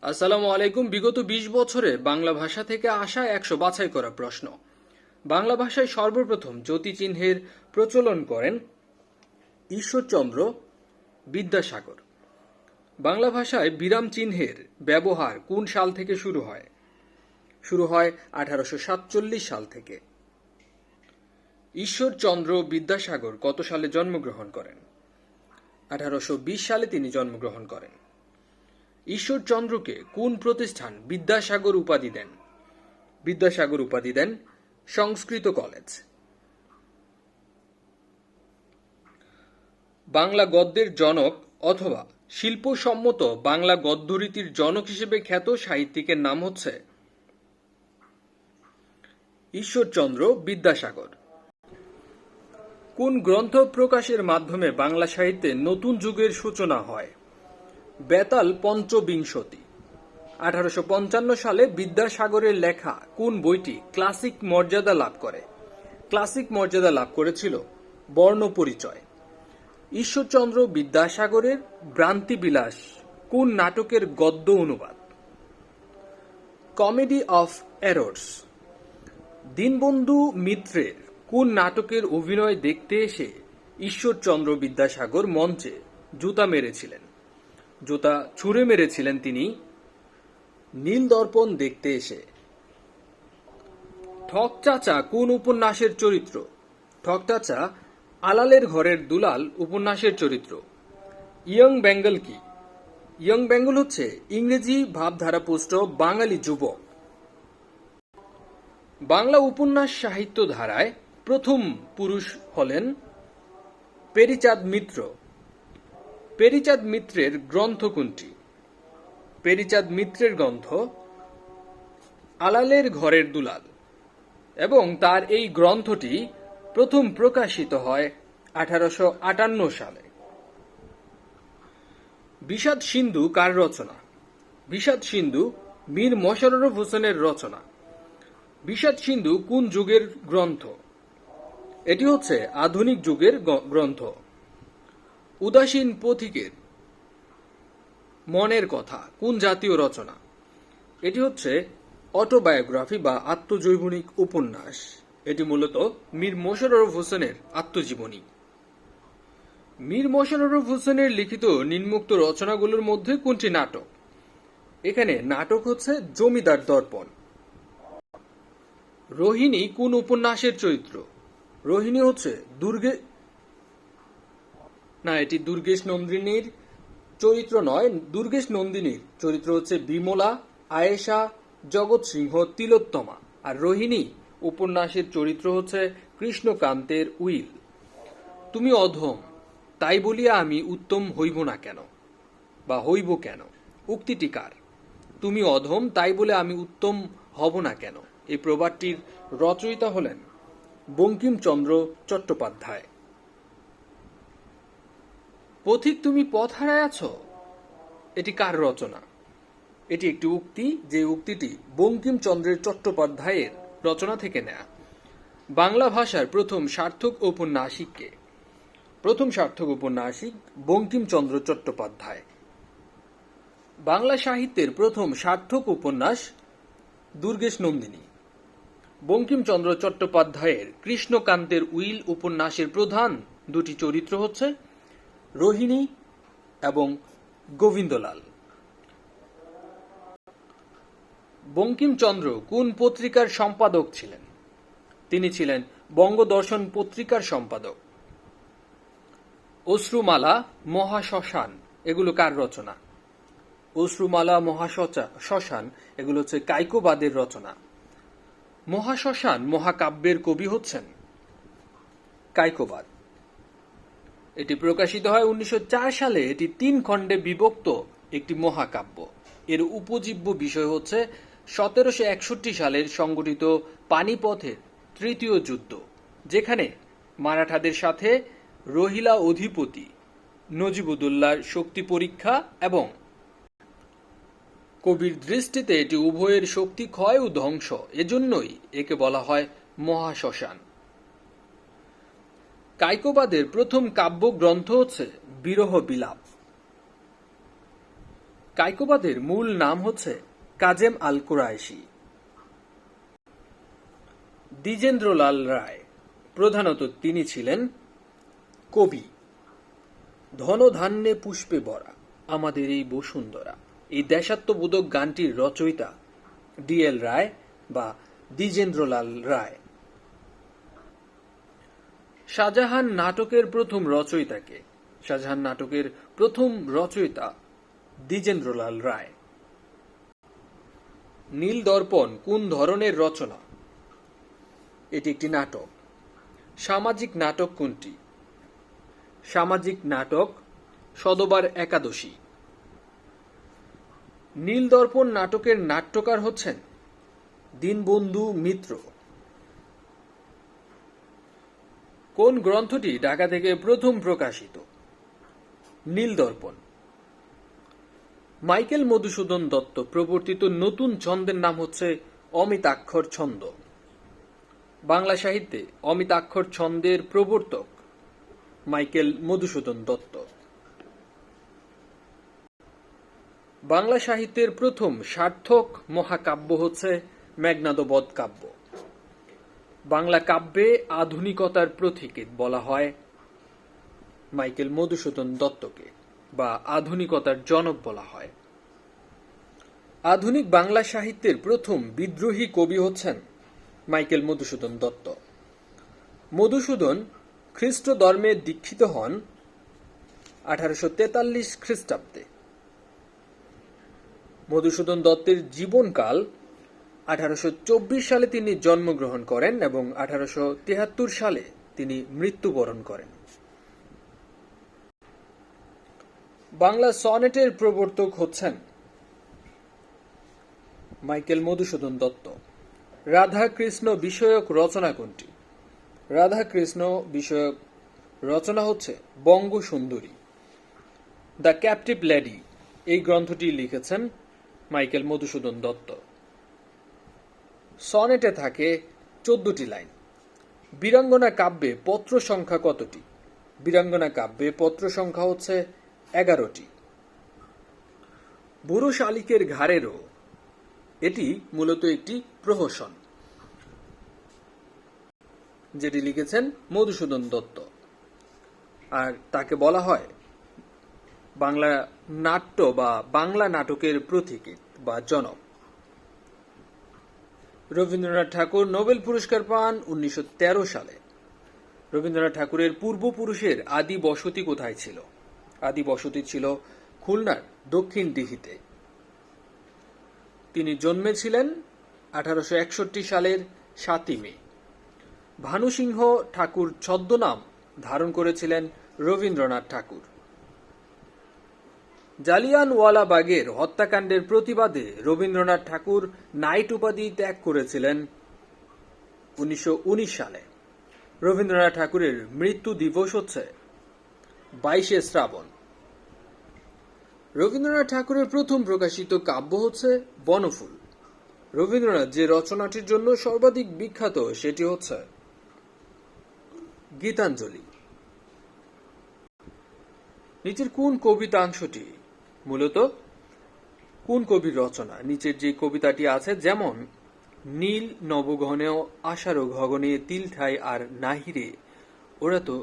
আসসালামু আলাইকুম। বিগত ২০ বছরে বাংলা ভাষা থেকে আসা ১০০ বাছাই করা প্রশ্ন। বাংলা ভাষায় সর্বপ্রথম জ্যোতিচিহ্নের প্রচলন করেন ঈশ্বরচন্দ্র বিদ্যাসাগর। বাংলা ভাষায় বিরাম চিহ্নের ব্যবহার কোন সাল থেকে শুরু হয়? শুরু হয় ১৮৪৭ সাল থেকে। ঈশ্বরচন্দ্র বিদ্যাসাগর কত সালে জন্মগ্রহণ করেন? ১৮২০ সালে তিনি জন্মগ্রহণ করেন। ঈশ্বরচন্দ্রকে কোন প্রতিষ্ঠান বিদ্যাসাগর উপাধি দেন? বিদ্যাসাগর উপাধি দেন সংস্কৃত কলেজ। বাংলা গদ্যের জনক অথবা শিল্পসম্মত বাংলা গদ্যরীতির জনক হিসেবে খ্যাত সাহিত্যিকের নাম হচ্ছে ঈশ্বরচন্দ্র বিদ্যাসাগর। কোন গ্রন্থ প্রকাশের মাধ্যমে বাংলা সাহিত্যে নতুন যুগের সূচনা হয়? বেতাল পঞ্চবিংশতি। ১৮৫৫ সালে বিদ্যাসাগরের লেখা কোন বইটি ক্লাসিক মর্যাদা লাভ করে? ক্লাসিক মর্যাদা লাভ করেছিল বর্ণপরিচয়। ঈশ্বরচন্দ্র বিদ্যাসাগরের ভ্রান্তিবিলাস কোন নাটকের গদ্য অনুবাদ? Comedy of errors. দীনবন্ধু মিত্রের কোন নাটকের অভিনয় দেখতে এসে ঈশ্বরচন্দ্র বিদ্যাসাগর মঞ্চে জুতা মেরেছিলেন? জুতা ছুঁড়ে মেরেছিলেন তিনি নীলদর্পণ দেখতে এসে। ঠক চাচা কোন উপন্যাসের চরিত্র? ঠক চাচা আলালের ঘরের দুলাল উপন্যাসের চরিত্র। ইয়ং বেঙ্গল কি? ইয়ং বেঙ্গল হচ্ছে ইংরেজি ভাবধারাপুষ্ট বাঙালি যুবক। বাংলা উপন্যাস সাহিত্য ধারায় প্রথম পুরুষ হলেন পেরিচাঁদ মিত্র। পেরিচাঁদ মিত্রের গ্রন্থ কোনটি? পেরিচাঁদ মিত্রের গ্রন্থ আলালের ঘরের দুলাল এবং তার এই গ্রন্থটি প্রথম প্রকাশিত হয় ১৮৫৮ সালে। বিষাদ সিন্ধু কার রচনা? বিষাদ সিন্ধু মীর মশাররফ হোসেনের রচনা। বিষাদ সিন্ধু কোন যুগের গ্রন্থ? এটি হচ্ছে আধুনিক যুগের গ্রন্থ। উদাসীন পথিকের মনের কথা কোন জাতীয় রচনা? এটি হচ্ছে অটোবায়োগ্রাফি বা আত্মজৈবনিক উপন্যাস। এটি মূলত মীর মশাররফ হোসেনের আত্মজীবনী। মীর মশাররফ হোসেনের লিখিত নিম্নোক্ত রচনাগুলোর মধ্যে কোনটি নাটক? এখানে নাটক হচ্ছে জমিদার দর্পণ। রোহিণী কোন উপন্যাসের চরিত্র? রোহিণী হচ্ছে এটি দুর্গেশ নন্দিনীর চরিত্র নয়। দুর্গেশ নন্দিনীর চরিত্র হচ্ছে বিমলা, আয়েশা, জগৎ সিংহ, তিলোত্তমা। আর রোহিণী উপন্যাসের চরিত্র হচ্ছে কৃষ্ণকান্তের উইল। তুমি অধম, তাই বলিয়া আমি উত্তম হইব না কেন বা হইব কেন? উক্তিটি কার? তুমি অধম, তাই বলে আমি উত্তম হব না কেন? এই প্রবাদটির রচয়িতা হলেন বঙ্কিমচন্দ্র চট্টোপাধ্যায়। পথিক তুমি পথ হারাইয়াছ, এটি কার রচনা? এটি একটি উক্তি, যে উক্তিটি বঙ্কিমচন্দ্রের চট্টোপাধ্যায়ের রচনা থেকে নেয়া। বাংলা ভাষার প্রথম সার্থক ঔপন্যাসিক কে? প্রথম সার্থক ঔপন্যাসিক বঙ্কিমচন্দ্র চট্টোপাধ্যায়। বাংলা সাহিত্যের প্রথম সার্থক উপন্যাস দুর্গেশ নন্দিনী। বঙ্কিমচন্দ্র চট্টোপাধ্যায়ের কৃষ্ণকান্তের উইল উপন্যাসের প্রধান দুটি চরিত্র হচ্ছে রোহিণী এবং গোবিন্দলাল। বঙ্কিমচন্দ্র কোন পত্রিকার সম্পাদক ছিলেন? তিনি ছিলেন বঙ্গদর্শন পত্রিকার সম্পাদক। অশ্রুমালা, মহাশ্মশান এগুলো কার রচনা? অশ্রুমালা, মহাশ্মশান এগুলো হচ্ছে কায়কোবাদের রচনা। মহাশ্মশান মহাকাব্যের কবি হচ্ছেন কায়কোবাদ। এটি প্রকাশিত হয় ১৯০৪ সালে। এটি ৩ খণ্ডে বিভক্ত একটি মহাকাব্য। এর উপজীব্য বিষয় হচ্ছে ১৭৬১ সালের সংগঠিত পানিপথের তৃতীয় যুদ্ধ, যেখানে মারাঠাদের সাথে রহিলা অধিপতি নজিবুদ্দৌলার শক্তি পরীক্ষা এবং কবির দৃষ্টিতে এটি উভয়ের শক্তি ক্ষয় ও ধ্বংস, এজন্যই একে বলা হয় মহাশ্মশান। কায়কোবাদের প্রথম কাব্য গ্রন্থ হচ্ছে বিরহ বিলাপ। কায়কোবাদের মূল নাম হচ্ছে কাজেম আল কুরাইশি। দ্বিজেন্দ্রলাল রায়, প্রধানত তিনি ছিলেন কবি। ধনধান্যে পুষ্পে ভরা আমাদের এই বসুন্ধরা, এই দেশাত্মবোধক গানটির রচয়িতা DL রায় বা দ্বিজেন্দ্রলাল রায়। শাহজাহান নাটকের প্রথম রচয়িতাকে? শাহজাহান নাটকের প্রথম রচয়িতা দ্বিজেন্দ্রলাল রায়। নীল দর্পণ কোন ধরনের রচনা? এটি একটি নাটক। সামাজিক নাটক কোনটি? সামাজিক নাটক সধবার একাদশী। নীল দর্পণ নাটকের নাট্যকার হচ্ছেন দীনবন্ধু মিত্র। কোন গ্রন্থটি ঢাকা থেকে প্রথম প্রকাশিত? নীল দর্পণ। মাইকেল মধুসূদন দত্ত প্রবর্তিত নতুন ছন্দের নাম হচ্ছে অমিতাক্ষর ছন্দ। বাংলা সাহিত্যে অমিতাক্ষর ছন্দের প্রবর্তক মাইকেল মধুসূদন দত্ত। বাংলা সাহিত্যের প্রথম সার্থক মহাকাব্য হচ্ছে মেঘনাদবধ কাব্য। বাংলা কাব্যে আধুনিকতার প্রতীক বলা হয় মাইকেল মধুসূদন দত্তকে, বা আধুনিকতার জনক বলা হয়। আধুনিক বাংলা সাহিত্যের প্রথম বিদ্রোহী কবি হচ্ছেন মাইকেল মধুসূদন দত্ত। মধুসূদন খ্রিস্ট ধর্মে দীক্ষিত হন 1843 খ্রিস্টাব্দে। মধুসূদন দত্তের জীবনকাল 1824 সালে তিনি জন্মগ্রহণ করেন এবং 1873 সালে তিনি মৃত্যুবরণ করেন। বাংলা সনেটের প্রবর্তক হচ্ছেন মাইকেল মধুসূদন দত্ত। রাধা কৃষ্ণ বিষয়ক রচনা কোনটি? রাধা কৃষ্ণ বিষয়ক রচনা হচ্ছে বঙ্গসুন্দরী। দ্য ক্যাপটিভ লেডি এই গ্রন্থটি লিখেছেন মাইকেল মধুসূদন দত্ত। সনেটে থাকে 14টি লাইন। বীরাঙ্গনা কাব্যে পত্র সংখ্যা কতটি? বীরাঙ্গনা কাব্যে পত্র সংখ্যা হচ্ছে 11টি। বুড়ো শালিকের ঘাড়েরও, এটি মূলত একটি প্রহসন যেটি লিখেছেন মধুসূদন দত্ত, আর তাকে বলা হয় বাংলা নাট্য বা বাংলা নাটকের প্রতীক বা জনক। রবীন্দ্রনাথ ঠাকুর নোবেল পুরস্কার পান 1913 সালে। রবীন্দ্রনাথ ঠাকুরের পূর্বপুরুষের আদি বসতি কোথায় ছিল? আদি বসতি ছিল খুলনার দক্ষিণ দিঘিতে। তিনি জন্মেছিলেন 1861 সালের 7 মে। ভানুসিংহ ঠাকুর ছদ্মনাম ধারণ করেছিলেন রবীন্দ্রনাথ ঠাকুর। জালিয়ানওয়ালাবাগের হত্যাকাণ্ডের প্রতিবাদে রবীন্দ্রনাথ ঠাকুর নাইট উপাধি ত্যাগ করেছিলেন 1919 সালে। রবীন্দ্রনাথ ঠাকুরের মৃত্যু দিবস হচ্ছে 22শে শ্রাবণ। রবীন্দ্রনাথ ঠাকুরের প্রথম প্রকাশিত কাব্য হচ্ছে বনফুল। রবীন্দ্রনাথ যে রচনাটির জন্য সর্বাধিক বিখ্যাত সেটি হচ্ছে গীতাঞ্জলি। নিচের কোন কবিতাংশটি মূলত কোন কবির রচনা? নিচের যে কবিতাটি আছে, যেমন নীল নবঘনেও আষাঢ় গগনে তিল ঠাই আর নাহিরে, ওরা তো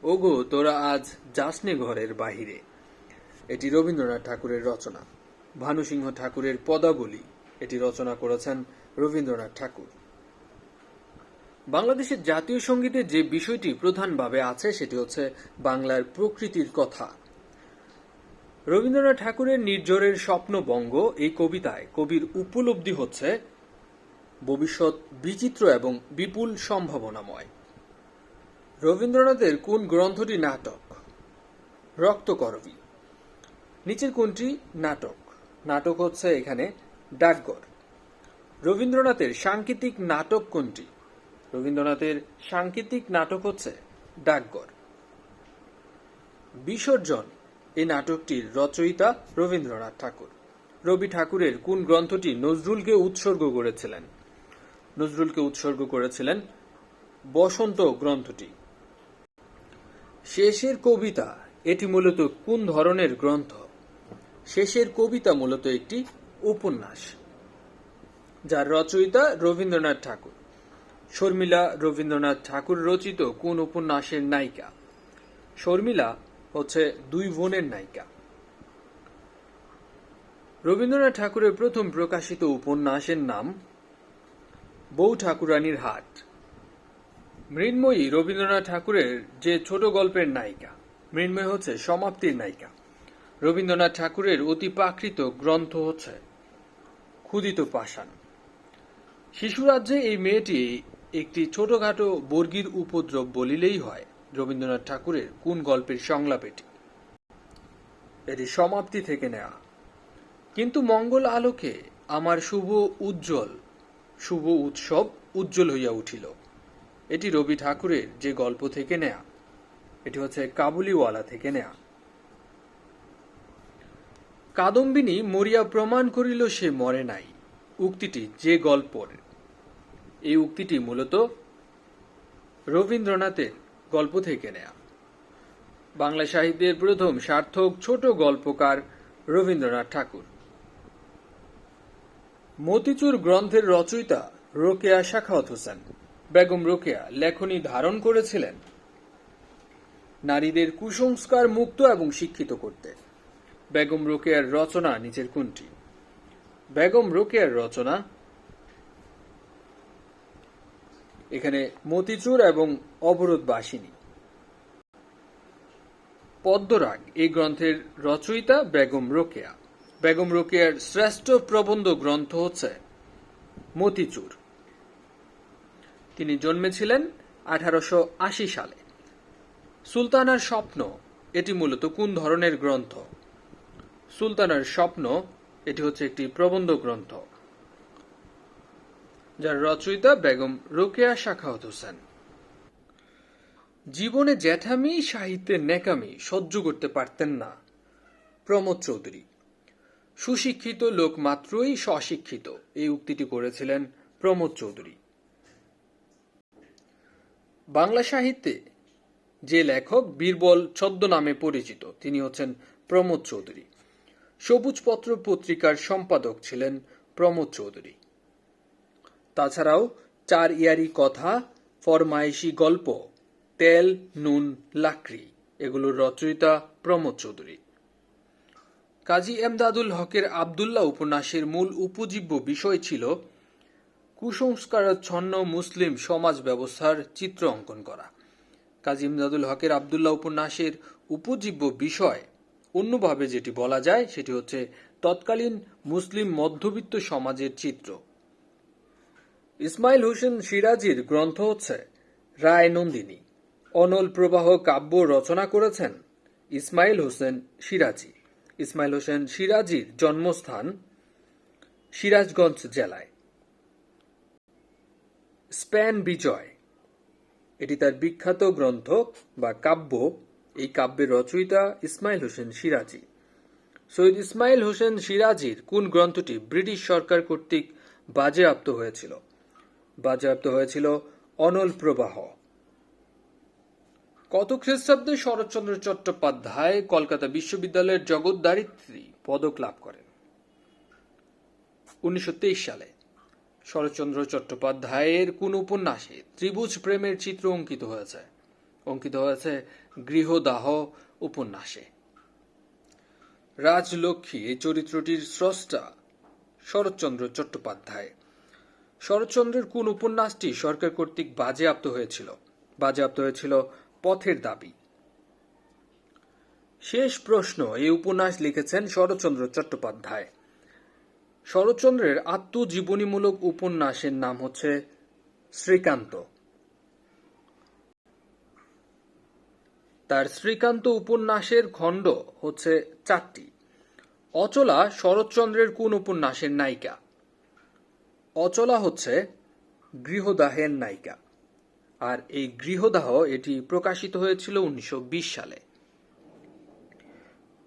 ওগো তোরা আজ যাসনে ঘরের বাহিরে, এটি রবীন্দ্রনাথ ঠাকুরের রচনা। ভানুসিংহ ঠাকুরের পদাবলী, এটি রচনা করেছেন রবীন্দ্রনাথ ঠাকুর। বাংলাদেশের জাতীয় সঙ্গীতে যে বিষয়টি প্রধানভাবে আছে সেটি হচ্ছে বাংলার প্রকৃতির কথা। রবীন্দ্রনাথ ঠাকুরের নির্ঝরের স্বপ্নবঙ্গ এই কবিতায় কবির উপলব্ধি হচ্ছে ভবিষ্যৎ বিচিত্র এবং বিপুল সম্ভাবনাময়। রবীন্দ্রনাথের কোন গ্রন্থটি নাটক? রক্তকরবী। নিচের কোনটি নাটক? নাটক হচ্ছে এখানে ডাকঘর। রবীন্দ্রনাথের সাংকেতিক নাটক কোনটি? রবীন্দ্রনাথের সাংকেতিক নাটক হচ্ছে ডাকঘর। বিসর্জন এই নাটকটির রচয়িতা রবীন্দ্রনাথ ঠাকুর। রবি ঠাকুরের কোন গ্রন্থটি নজরুলকে উৎসর্গ করেছিলেন? নজরুলকে উৎসর্গ করেছিলেন বসন্ত গ্রন্থটি। শেষের কবিতা এটি মূলত কোন ধরনের গ্রন্থ? শেষের কবিতা মূলত একটি উপন্যাস, যার রচয়িতা রবীন্দ্রনাথ ঠাকুর। শর্মিলা রবীন্দ্রনাথ ঠাকুর রচিত কোন উপন্যাসের নায়িকা? শর্মিলা হচ্ছে দুই বোনের নায়িকা। রবীন্দ্রনাথ ঠাকুরের প্রথম প্রকাশিত উপন্যাসের নাম বউ ঠাকুরানীর হাট। মৃন্ময়ী রবীন্দ্রনাথ ঠাকুরের যে ছোট গল্পের নায়িকা। মৃন্ময়ী হচ্ছে সমাপ্তির নায়িকা। রবীন্দ্রনাথ ঠাকুরের অতি প্রাকৃত গ্রন্থ হচ্ছে ক্ষুদিত পাষাণ। শিশুরাজ্যে এই মেয়েটি একটি ছোটখাটো বর্গীর উপদ্রব বলিলেই হয়। রবীন্দ্রনাথ ঠাকুরের কোন গল্পের সংলাপ এটি? এটি সমাপ্তি থেকে নেওয়া। কিন্তু মঙ্গল আলোকে আমার শুভ উৎসব উজ্জ্বল হইয়া উঠিল। এটি রবি ঠাকুরের যে গল্প থেকে নেয়া। এটি হচ্ছে কাবুলিওয়ালা থেকে নেয়া। কাদম্বিনী মরিয়া প্রমাণ করিল সে মরে নাই, উক্তিটি যে গল্পের। এই উক্তিটি মূলত রবীন্দ্রনাথের গল্প থেকে নেয়া। বাংলা সাহিত্যের প্রথম সার্থক ছোট গল্পকার রবীন্দ্রনাথ ঠাকুর। মতিচুর গ্রন্থের রচয়িতা রোকেয়া সাখাওয়াত হোসেন। বেগম রোকেয়া লেখনী ধারণ করেছিলেন নারীদের কুসংস্কার মুক্ত এবং শিক্ষিত করতে। বেগম রোকেয়ার রচনা নিচের কোনটি? বেগম রোকেয়ার রচনা এখানে মতিচুর এবং অবরোধবাসিনী। পদ্মরাগ এই গ্রন্থের রচয়িতা বেগম রোকেয়া। বেগম রোকেয়ার শ্রেষ্ঠ প্রবন্ধ গ্রন্থ হচ্ছে মতিচুর। তিনি জন্মেছিলেন 1880 সালে। সুলতানার স্বপ্ন এটি মূলত কোন ধরনের গ্রন্থ? সুলতানার স্বপ্ন এটি হচ্ছে একটি প্রবন্ধ গ্রন্থ, যার রচয়িতা বেগম রোকেয়া সাখাওয়াত হোসেন। জীবনে জ্যাঠামি সাহিত্যের নেকামি সহ্য করতে পারতেন না প্রমোদ চৌধুরী। সুশিক্ষিত লোক মাত্রই স্বশিক্ষিত, এই উক্তিটি করেছিলেন প্রমোদ চৌধুরী। বাংলা সাহিত্যে যে লেখক বীরবল ছদ্মনামে পরিচিত তিনি হচ্ছেন প্রমোদ চৌধুরী। সবুজপত্র পত্রিকার সম্পাদক ছিলেন প্রমোদ চৌধুরী। তাছাড়াও চার ইয়ারি কথা, ফরমায়েশি গল্প, তেল নুন লাকড়ি এগুলোর রচয়িতা প্রমোদ চৌধুরী। কাজী এমদাদুল হকের আবদুল্লাহ উপন্যাসের মূল উপজীব্য বিষয় ছিল কুসংস্কারাচ্ছন্ন মুসলিম সমাজ ব্যবস্থার চিত্র অঙ্কন করা। কাজী এমদাদুল হকের আবদুল্লাহ উপন্যাসের উপজীব্য বিষয় অন্যভাবে যেটি বলা যায় সেটি হচ্ছে তৎকালীন মুসলিম মধ্যবিত্ত সমাজের চিত্র। ইসমাইল হোসেন সিরাজির গ্রন্থ হচ্ছে রায় নন্দিনী। অনল প্রবাহ কাব্য রচনা করেছেন ইসমাইল হোসেন সিরাজি। ইসমাইল হোসেন সিরাজির জন্মস্থান সিরাজগঞ্জ জেলায়। স্পেন বিজয় এটি তার বিখ্যাত গ্রন্থ বা কাব্য। এই কাব্যের রচয়িতা ইসমাইল হোসেন সিরাজি। সৈয়দ ইসমাইল হোসেন সিরাজির কোন গ্রন্থটি ব্রিটিশ সরকার কর্তৃক বাজেয়াপ্ত হয়েছিল? বাজেয়াপ্ত হয়েছিল অনল প্রবাহ। কত খ্রিস্টাব্দে শরৎচন্দ্র চট্টোপাধ্যায় কলকাতা বিশ্ববিদ্যালয়ের জগদ্ধাত্রী পদক লাভ করেন? 1923 সালে। শরৎচন্দ্র চট্টোপাধ্যায়ের কোন উপন্যাসে ত্রিভুজ প্রেমের চিত্র অঙ্কিত হয়েছে? অঙ্কিত হয়েছে গৃহদাহ উপন্যাসে। রাজলক্ষ্মী এই চরিত্রটির স্রষ্টা শরৎচন্দ্র চট্টোপাধ্যায়। শরৎচন্দ্রের কোন উপন্যাসটি সরকার কর্তৃক বাজেয়াপ্ত হয়েছিল? বাজেয়াপ্ত হয়েছিল পথের দাবি। শেষ প্রশ্ন এই উপন্যাস লিখেছেন শরৎচন্দ্র চট্টোপাধ্যায়। শরৎচন্দ্রের আত্মজীবনীমূলক উপন্যাসের নাম হচ্ছে শ্রীকান্ত। তার শ্রীকান্ত উপন্যাসের খণ্ড হচ্ছে 4টি। অচলা শরৎচন্দ্রের কোন উপন্যাসের নায়িকা? অচলা হচ্ছে গৃহদাহের নায়িকা। আর এই গৃহদাহ এটি প্রকাশিত হয়েছিল 1920 সালে।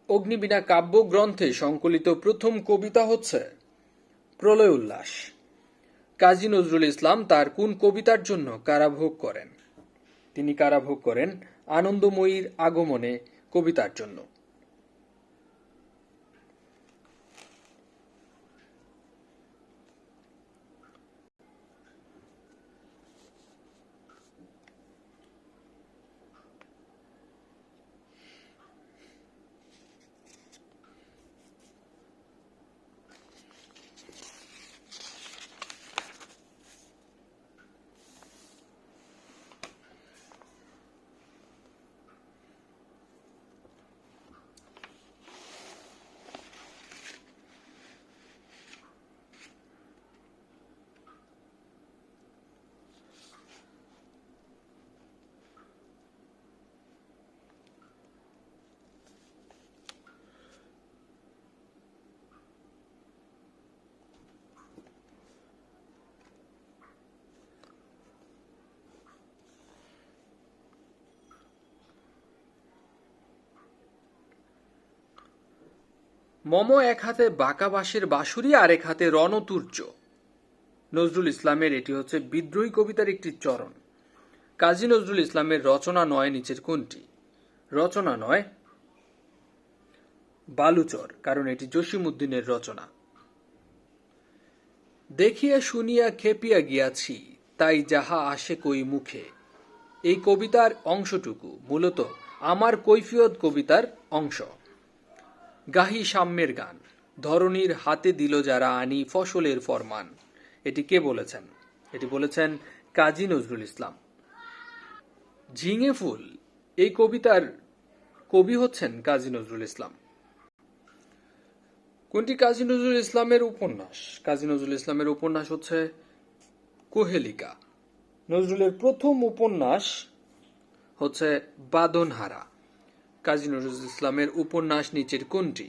অগ্নিবীণা কাব্যগ্রন্থে সংকলিত প্রথম কবিতা হচ্ছে প্রলয় উল্লাস। কাজী নজরুল ইসলাম তার কোন কবিতার জন্য কারাভোগ করেন? তিনি কারাভোগ করেন আনন্দময়ীর আগমনে কবিতার জন্য। মম এক হাতে বাঁকা বাঁশের বাঁশুরি আর এক হাতে রণতুর্য। নজরুল ইসলামের এটি হচ্ছে বিদ্রোহী কবিতার একটি চরণ। কাজী নজরুল ইসলামের রচনা নয় নিচের কোনটি? রচনা নয় বালুচর, কারণ এটি জসিমউদ্দিনের রচনা। দেখিয়া শুনিয়া খেপিয়া গিয়াছি, তাই যাহা আসে কই মুখে। এই কবিতার অংশটুকু মূলত আমার কৈফিয়ত কবিতার অংশ। গাহি সাম্যের গান, ধরণীর হাতে দিল যারা আনি ফসলের ফরমান। এটি কে বলেছেন? এটি বলেছেন কাজী নজরুল ইসলাম। ঝিঙে ফুল এই কবিতার কবি হচ্ছেন কাজী নজরুল ইসলাম। কোনটি কাজী নজরুল ইসলামের উপন্যাস? কাজী নজরুল ইসলামের উপন্যাস হচ্ছে কুহেলিকা। নজরুলের প্রথম উপন্যাস হচ্ছে বাঁধনহারা। কাজী নজরুল ইসলামের উপন্যাস নিচের কোনটি?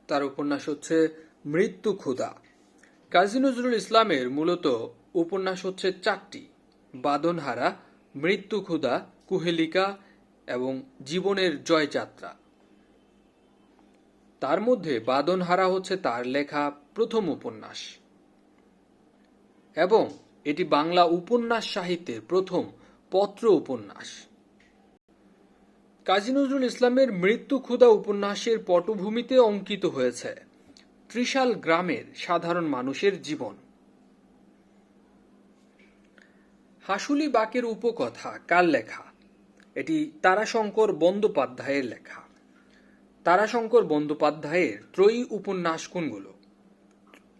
তার উপন্যাস হচ্ছে মৃত্যু ক্ষুধা। কাজী নজরুল ইসলামের মূলত উপন্যাস হচ্ছে চারটি: বাঁধনহারা, মৃত্যু ক্ষুধা, কুহেলিকা এবং জীবনের জয়যাত্রা। তার মধ্যে বাঁধনহারা হচ্ছে তার লেখা প্রথম উপন্যাস এবং এটি বাংলা উপন্যাস সাহিত্যের প্রথম পত্র উপন্যাস। কাজী নজরুল ইসলামের মৃত্যু ক্ষুধা উপন্যাসের পটভূমিতে অঙ্কিত হয়েছে ত্রিশাল গ্রামের সাধারণ মানুষের জীবন। হাসুলি বাকের উপকথা কার লেখা? এটি তারাশঙ্কর বন্দ্যোপাধ্যায়ের লেখা। তারাশঙ্কর বন্দ্যোপাধ্যায়ের ত্রয়ী উপন্যাস কোনগুলো?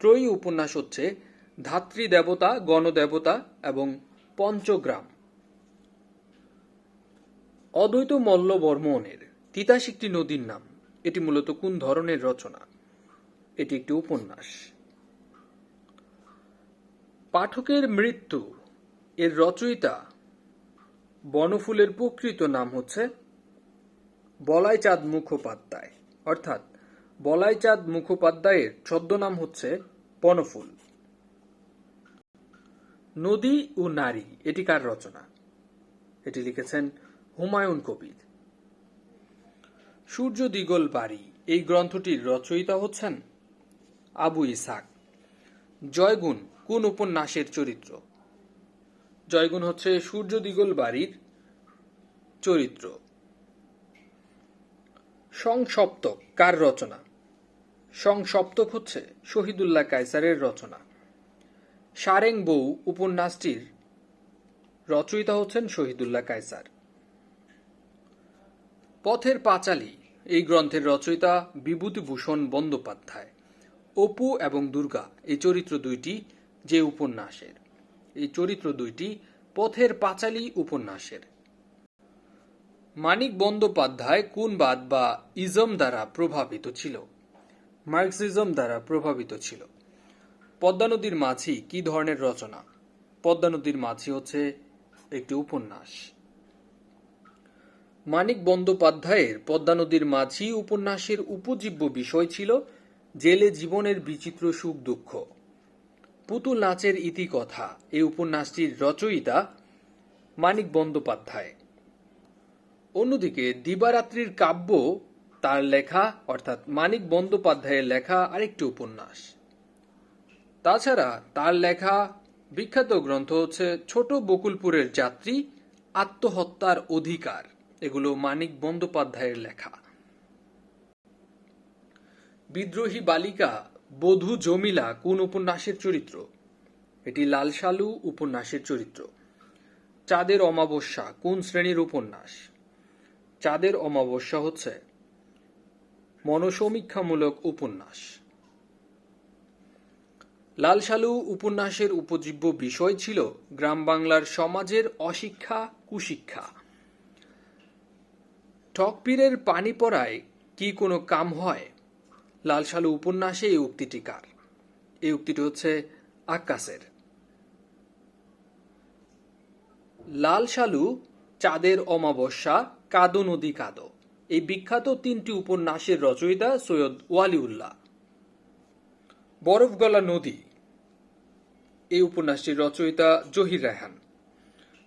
ত্রয়ী উপন্যাস হচ্ছে ধাত্রী দেবতা, গণদেবতা এবং পঞ্চগ্রাম। অদ্বৈত মল্লবর্মণের তিতাস একটি নদীর নাম, এটি মূলত কোন ধরনের রচনা? এটি একটি উপন্যাস। পাঠকের মৃত্যু এর রচয়িতা বনফুলের প্রকৃত নাম হচ্ছে বলাইচাঁদ মুখোপাধ্যায়, অর্থাৎ বলাইচাঁদ মুখোপাধ্যায়ের ছদ্মনাম হচ্ছে বনফুল। নদী ও নারী এটি কার রচনা? এটি লিখেছেন হুমায়ুন কবির। সূর্য দিগল বাড়ি এই গ্রন্থটির রচয়িতা হচ্ছেন আবু ইসহাক। জয়গুণ কোন উপন্যাসের চরিত্র? জয়গুণ হচ্ছে সূর্য দিগল বাড়ির চরিত্র। সংসপ্তক কার রচনা? সংসপ্তক হচ্ছে শহীদুল্লাহ কায়সারের রচনা। সারেং বউ উপন্যাসটির রচয়িতা হচ্ছেন শহীদুল্লাহ কায়সার। পথের পাঁচালী এই গ্রন্থের রচয়িতা বিভূতিভূষণ বন্দ্যোপাধ্যায়। অপু এবং দুর্গা এই চরিত্র দুইটি যে উপন্যাসের, এই চরিত্র দুইটি পথের পাঁচালী উপন্যাসের। মানিক বন্দ্যোপাধ্যায় কোন বাদ বা ইজম দ্বারা প্রভাবিত ছিল? মার্কসিজম দ্বারা প্রভাবিত ছিল। পদ্মা নদীর মাঝি কি ধরনের রচনা? পদ্মা নদীর মাঝি হচ্ছে একটি উপন্যাস। মানিক বন্দ্যোপাধ্যায়ের পদ্মা নদীর মাঝি উপন্যাসের উপজীব্য বিষয় ছিল জেলে জীবনের বিচিত্র সুখ দুঃখ। পুতুল নাচের ইতিকথা এই উপন্যাসটির রচয়িতা মানিক বন্দ্যোপাধ্যায়। অন্যদিকে দিবারাত্রির কাব্য তার লেখা, অর্থাৎ মানিক বন্দ্যোপাধ্যায়ের লেখা আরেকটি উপন্যাস। তাছাড়া তার লেখা বিখ্যাত গ্রন্থ হচ্ছে ছোট বকুলপুরের যাত্রী, আত্মহত্যার অধিকার, এগুলো মানিক বন্দ্যোপাধ্যায়ের লেখা। বিদ্রোহী বালিকা বধূ জমিলা কোন উপন্যাসের চরিত্র? এটি লাল সালু উপন্যাসের চরিত্র। চাঁদের অমাবস্যা কোন শ্রেণীর উপন্যাস? চাঁদের অমাবস্যা হচ্ছে মনোসমীক্ষামূলক উপন্যাস। লাল সালু উপন্যাসের উপজীব্য বিষয় ছিল গ্রাম বাংলার সমাজের অশিক্ষা, কুশিক্ষা। ঠকপীরের পানি পড়ায় কি কোনো কাম হয়? লাল সালু উপন্যাসে এই উক্তিটি কার? এই উক্তিটি হচ্ছে আক্কাসের। লাল সালু, চাঁদের অমাবস্যা, কাদো নদী কাদো এই বিখ্যাত তিনটি উপন্যাসের রচয়িতা সৈয়দ ওয়ালিউল্লাহ। বরফ গলা নদী এই উপন্যাসটির রচয়িতা জহির রায়হান।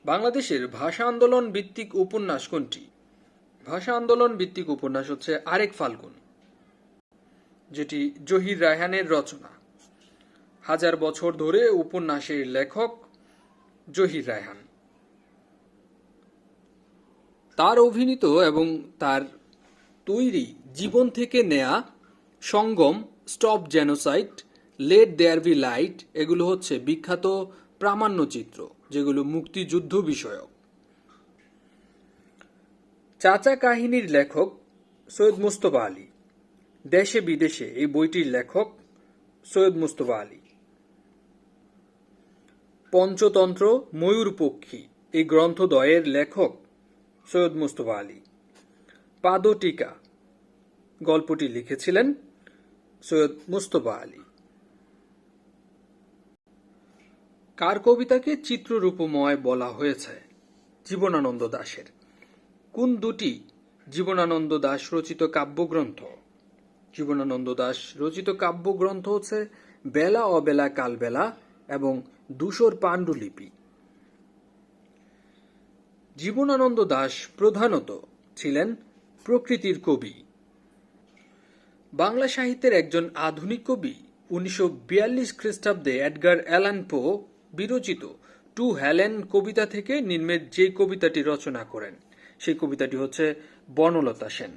বাংলাদেশের ভাষা আন্দোলন ভিত্তিক উপন্যাস কোনটি? ভাষা আন্দোলন ভিত্তিক উপন্যাস হচ্ছে আরেক ফাল্গুন। যেটি জহির রায়হানের রচনা। হাজার বছর ধরে উপন্যাসের লেখক জহির রায়হান। তার অভিনীত এবং তার তৈরি জীবন থেকে নেয়া সঙ্গম, stop genocide, let there be light এগুলো হচ্ছে বিখ্যাত প্রামাণ্যচিত্র যেগুলো মুক্তিযুদ্ধ বিষয়ক। চাচা কাহিনীর লেখক সৈয়দ মুস্তফা আলী। দেশে বিদেশে এই বইটির লেখক সৈয়দ মুস্তফা আলী। পঞ্চতন্ত্র ময়ূরপক্ষী এই গ্রন্থদ্বয়ের লেখক সৈয়দ মুস্তফা আলী। পাদটিকা গল্পটি লিখেছিলেন সৈয়দ মুস্তফা আলী। কার কবিতাকে চিত্ররূপময় বলা হয়েছে? জীবনানন্দ দাশের। কোন দুটি জীবনানন্দ দাশ রচিত কাব্যগ্রন্থ? জীবনানন্দ দাশ রচিত কাব্যগ্রন্থ হচ্ছে বেলা অবেলা কালবেলা এবং ধূসর পাণ্ডুলিপি। জীবনানন্দ দাশ প্রধানত ছিলেন প্রকৃতির কবি। বাংলা সাহিত্যের একজন আধুনিক কবি। 1942 খ্রিস্টাব্দে এডগার অ্যালান পো বিরচিত টু হেলেন কবিতা থেকে নিম্নের যে কবিতাটি রচনা করেন সেই কবিতাটি হচ্ছে বনলতা সেন।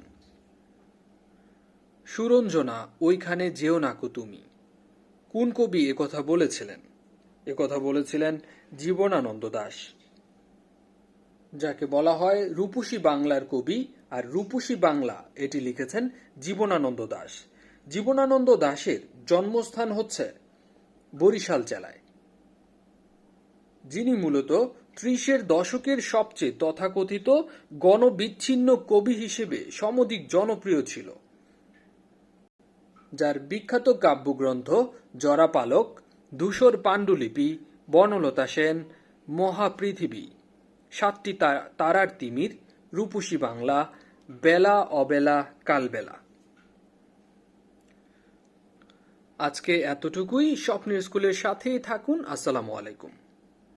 সুরঞ্জনা ওইখানে যেও নাকো তুমি। কোন কবি একথা বলেছিলেন? একথা বলেছিলেন জীবনানন্দ দাশ, যাকে বলা হয় রূপসী বাংলার কবি। আর রূপসী বাংলা এটি লিখেছেন জীবনানন্দ দাশ। জীবনানন্দ দাশের জন্মস্থান হচ্ছে বরিশাল জেলায়। যিনি মূলত 30-এর দশকের সবচেয়ে তথাকথিত গণবিচ্ছিন্ন কবি হিসেবে সমধিক জনপ্রিয় ছিল, যার বিখ্যাত কাব্যগ্রন্থ জরাপালক, ধূসর পাণ্ডুলিপি, বনলতা সেন, মহাপৃথিবী, 7টি তারার তিমির, রূপসী বাংলা, বেলা অবেলা কালবেলা। আজকে এতটুকুই। স্বপ্নের স্কুলের সাথেই থাকুন। আসসালামু আলাইকুম।